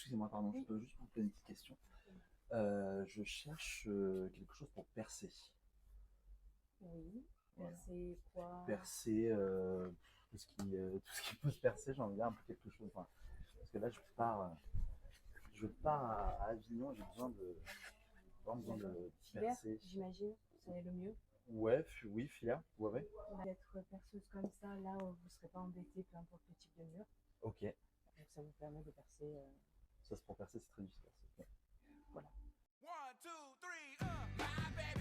excusez-moi, pardon, je Oui. peux juste vous poser une petite question. Je cherche quelque chose pour percer. Oui. Voilà. Percer quoi? Percer tout ce qui peut se percer, j'ai envie de dire un peu quelque chose. Enfin, parce que là, je pars à Avignon, j'ai vraiment besoin D'accord. de Filaire, percer. j'imagine, c'est le mieux. Ouais, oui, filaire, ouais, ouais. D'être perceuse comme ça, là, vous ne serez pas embêté, peu importe le type de mur. Ok, Donc ça vous permet de percer. ça c'est pour percer, c'est très difficile. Voilà. One, two, three, my baby